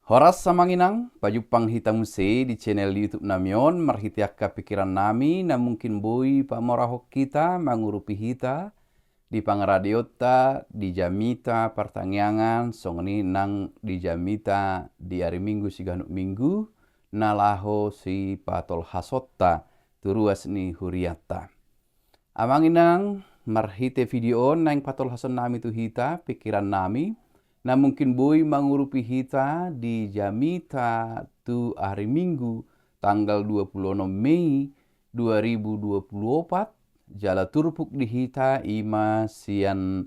Horas samanginang, pajupang hitam se di channel YouTube namion, marhitiaka pikiran nami, na mungkin bui pamorahok kita, mangurupi hita, di pangradiota, di jamita, pertangyangan, songni nang di jamita, di hari minggu siganuk minggu, nalaho si patol hasotta, turuas ni huriata. Amanginang, marhite video nang patol hason nami tu hita, pikiran nami, na mungkin boy mangurupi hita di jamita tu hari Minggu tanggal 26 Mei 2024 jala turpuk di hita ima sian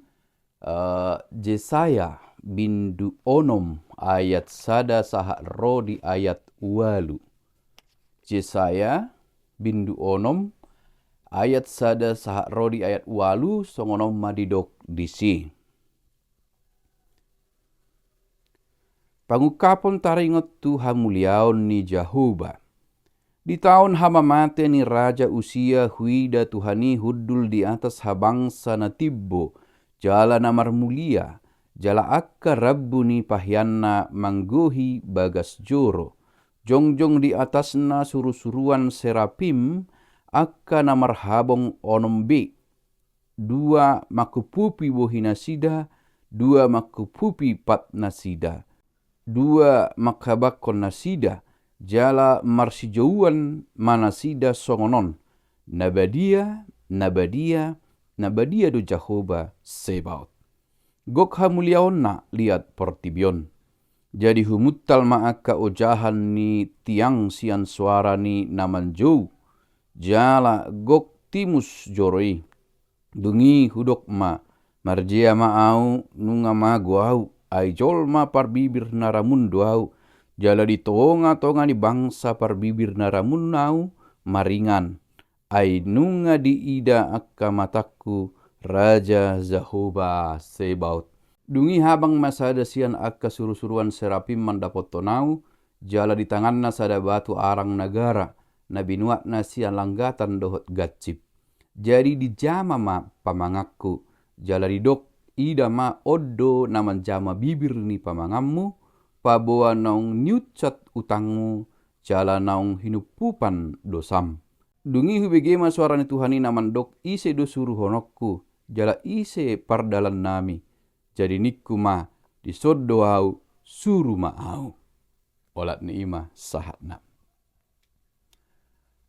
Jesaya bindu onom ayat sada sahak ro di ayat walu. Jesaya bindu onom ayat sada sahak ro di ayat walu songonom madidok disi. Pangukapon taringot tu hamuliaon ni Jahoba. Di tahun hama mate ni Raja Usia huida Tuhani hudul di atas habangsa na tibbo. Jala namar mulia. Jala akka rabbu ni pahyanna manggohi bagas joro. Jongjong di atasna suru-suruan serapim. Akka namar habong onombe. Dua makupupi wohinasida. Dua makupupi patnasida. Dua makabakon nasida, jala marsijauan manasida songonon. Nabadia do Jahoba Sebaot. Gok hamuliaon na liat pertibion. Jadi humuttal maaka ojahan ni tiang sian suara ni namanjou. Jala gok timus joroi. Dungi hudok ma, marjia maau nunga ma guau. Ai jolma parbibir naramun doau, jala di tonga di bangsa parbibir naramun nau, maringan. Ai nunga di ida akka mataku, Raja Jahoba Sebaot. Dungi habang masada sian akka surusuruan serapim mandapot tonau, jala di tanganna sada batu arang negara, nabinuatna sian langgatan dohot gacip. Jadi di jama ma pamangaku, jala di dok ida ma oddo naman jama bibir ni pamangammu, paboa naung nyucat utangmu, jala naung hinupupan dosam. Dungi hubegema suara ni Tuhani naman dok ise do suruh honokku, jala ise pardalan nami, jadi nikku ma disoddo au suruh ma au. Olat ni ima sahatna.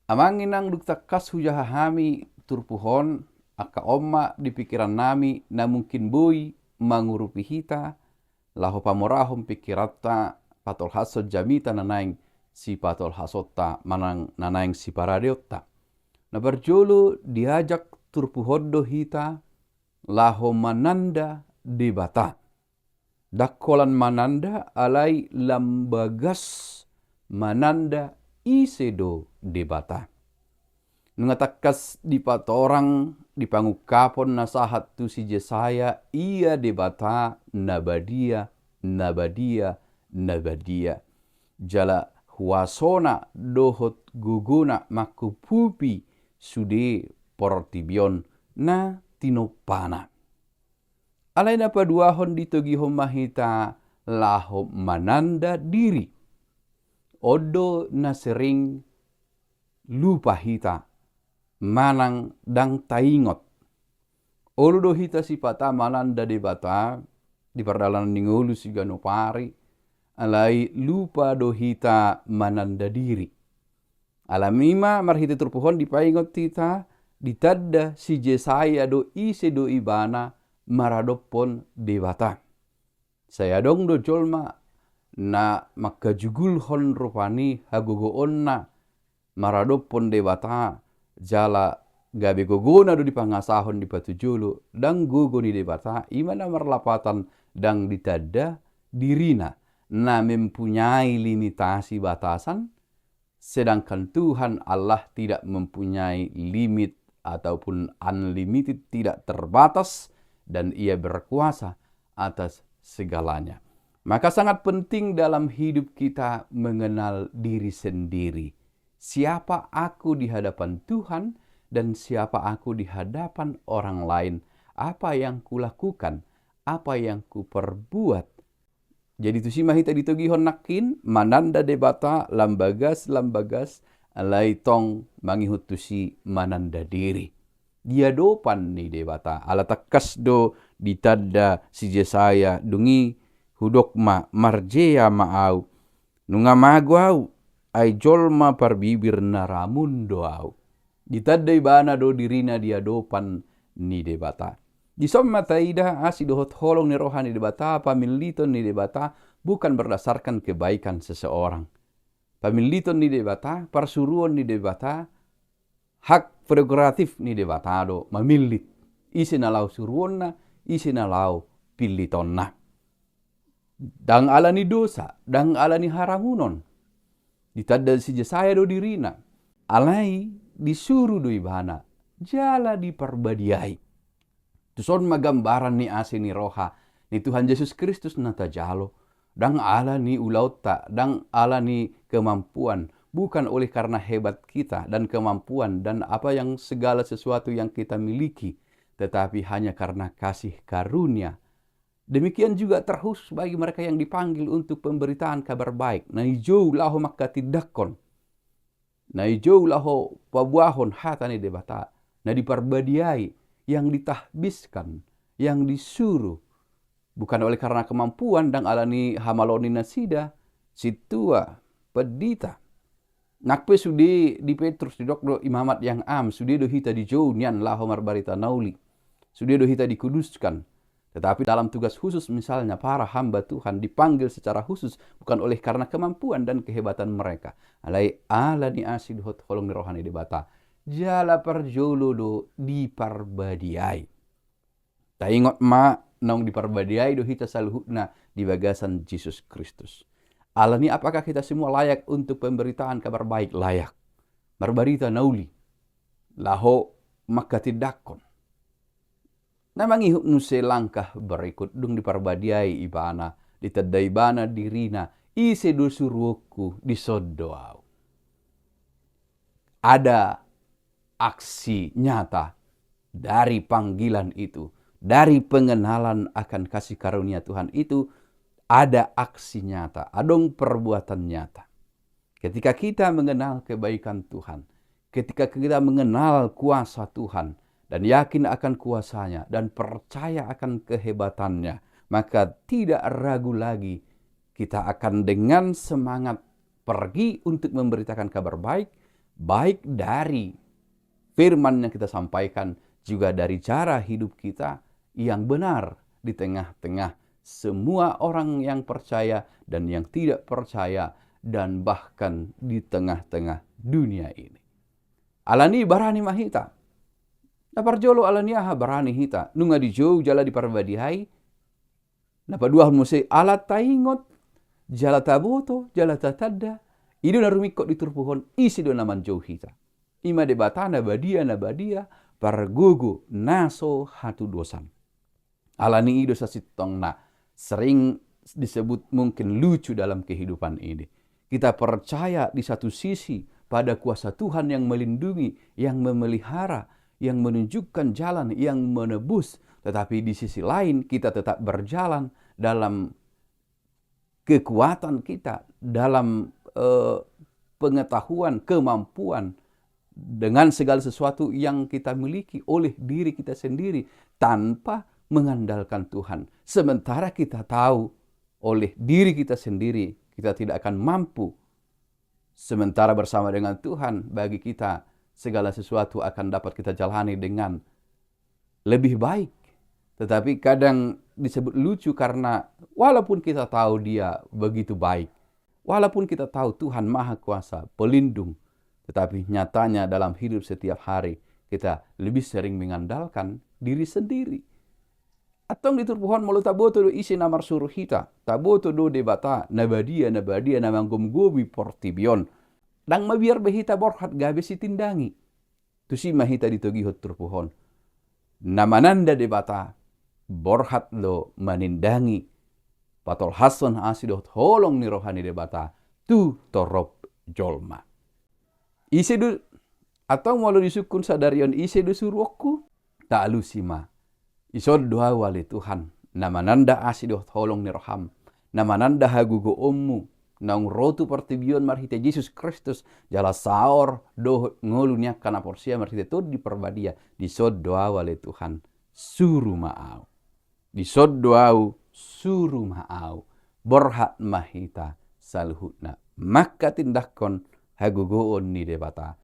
Amanginang duktakas hujahahami turpuhon, aka omma di pikiran nami na mungkin bui mangurupi hita laho pamorahom pikirata patol hasot jamita nanaing si patol hasota manang nanaing si paradeota na berjolo diajak turpuhoddo hita laho mananda debata dakolan mananda alai lambagas mananda isedo debata ngatakas di patorang di pangukapon nasahat tu si Jesaya ia debata nabadia jala huasona dohot guguna makupupi sude portibion na tinopana alai na paduahon ditogihom mahita laho mananda diri odo na sering lupa hita manang dang taingot. Olu do hita si pata mananda de bata di perdalanan ningolu si ganopari alai lupa do hita mananda diri. Alamima marhita turpuhon di paingot hita ditadda si Jesaya do ise do ibana maradopon de bata. Saya dong do jolma na makajugul hon rupani hagogoon na maradopon de bata jala gabe gogona do di pangasahon di patujulu dang gogoni de bata imana marlapatan dang ditadda dirina na mempunyai limitasi batasan sedangkan Tuhan Allah tidak mempunyai limit ataupun unlimited, tidak terbatas dan ia berkuasa atas segalanya. Maka sangat penting dalam hidup kita mengenal diri sendiri. Siapa aku di hadapan Tuhan dan siapa aku di hadapan orang lain. Apa yang kulakukan, apa yang kuperbuat. Jadi tu si mahita ditogihon nakin, mananda debata lambagas, alay tong mangihut tu si mananda diri. Dia dopan ni debata, ala takas do ditadda si Jesaya, dungi hudok marjea au, nunga magwau, ay jolma parbibir naramundo au. Ditadda ibana do dirina dia dopan ni debata. Di somma taida asidohot holong ni rohani debata, pamiliton ni debata bukan berdasarkan kebaikan seseorang. Pamiliton ni debata, persuruan ni debata, hak prerogatif ni debata do mamilit. Isi nalau suruonna, isi nalau pilitonna. Dang ala ni dosa, dang ala ni haramunon. Ditadda si Jesaya do dirina. Alai disuruh do ibana, jala diperbadiai. Tuson magambaran ni ase ni roha ni Tuhan Yesus Kristus nata jalo. Dang ala ni ulauta, dang ala ni kemampuan. Bukan oleh karena hebat kita dan kemampuan dan apa yang segala sesuatu yang kita miliki. Tetapi hanya karena kasih karunia. Demikian juga terkhusus bagi mereka yang dipanggil untuk pemberitaan kabar baik. Naijou laho makatidakon. Naijou laho pabuahon hatani debata. Na diperbadiai. Yang ditahbiskan, yang disuruh, bukan oleh karena kemampuan dan alani hamaloni nasida, situa, pedita. Nakpe sudi di Petrus di dokdo imamat yang sudi do hita di jauh nian laho marbarita nauli, sudi do hita dikuduskan. Tetapi dalam tugas khusus misalnya para hamba Tuhan dipanggil secara khusus bukan oleh karena kemampuan dan kehebatan mereka. Alai alani asidhot holong ni rohani debata. Jala perjolo do diparbadiai. Ta ingot nong diparbadiai do hita saluhutna di bagasan Yesus Kristus. Alani apakah kita semua layak untuk pemberitaan kabar baik? Layak. Marbarita nauli. Laho makatidakon. Namang ihuk nuse langkah berikut dung diparbadiai ibana. Ditadda ibana dirina. Ise do suruhku disodoau. Ada aksi nyata dari panggilan itu, dari pengenalan akan kasih karunia Tuhan itu, ada aksi nyata, adong perbuatan nyata. Ketika kita mengenal kebaikan Tuhan, ketika kita mengenal kuasa Tuhan, dan yakin akan kuasanya, dan percaya akan kehebatannya, maka tidak ragu lagi kita akan dengan semangat pergi untuk memberitakan kabar baik, baik dari firman yang kita sampaikan, juga dari cara hidup kita yang benar di tengah-tengah semua orang yang percaya dan yang tidak percaya, dan bahkan di tengah-tengah dunia ini. Alani barani mahita. Naparjolo alani aha barani hita. Nunga di jauh jala di parvadihai. Napaduah musai alat taingot. Jala taboto, jala tatadda. Ido narumikot di turpuhon isi do naman jauh hita. Ima debata nabadia, pargugu naso hatu dosan. Alani ido sasitong na sering disebut mungkin lucu dalam kehidupan ini. Kita percaya di satu sisi pada kuasa Tuhan yang melindungi, yang memelihara, yang menunjukkan jalan, yang menebus. Tetapi di sisi lain kita tetap berjalan dalam kekuatan kita, dalam pengetahuan, kemampuan, dengan segala sesuatu yang kita miliki oleh diri kita sendiri tanpa mengandalkan Tuhan. Sementara kita tahu oleh diri kita sendiri kita tidak akan mampu. Sementara bersama dengan Tuhan bagi kita segala sesuatu akan dapat kita jalani dengan lebih baik. Tetapi kadang disebut lucu karena walaupun kita tahu dia begitu baik, walaupun kita tahu Tuhan Maha Kuasa, pelindung, tetapi nyatanya dalam hidup setiap hari kita lebih sering mengandalkan diri sendiri. Atong diturpuhon malu taboto do isi namar suruh hita. Taboto do debata nabadia namang gomgobi portibion. Dang mabiar behita borhat gabe si tindangi. Tusi mahita ditogihot turpuhon. Namananda debata borhat lo manindangi. Patol hason asidot holong ni rohani debata. Tu torop jolma. Ise du atau malu disukun sadarion ise du suruhku tak alusima. Isod doa wali Tuhan namananda asidot holong ni roham namananda hagugo ommu naung rotu partibion marhite Yesus Kristus jala saor dohot ngolunya kana porsia marhite to di perbadia disod doa wale Tuhan suruh maau disod doau suruh maau borhat mahita saluhutna maka tindakon hagugoon ni debata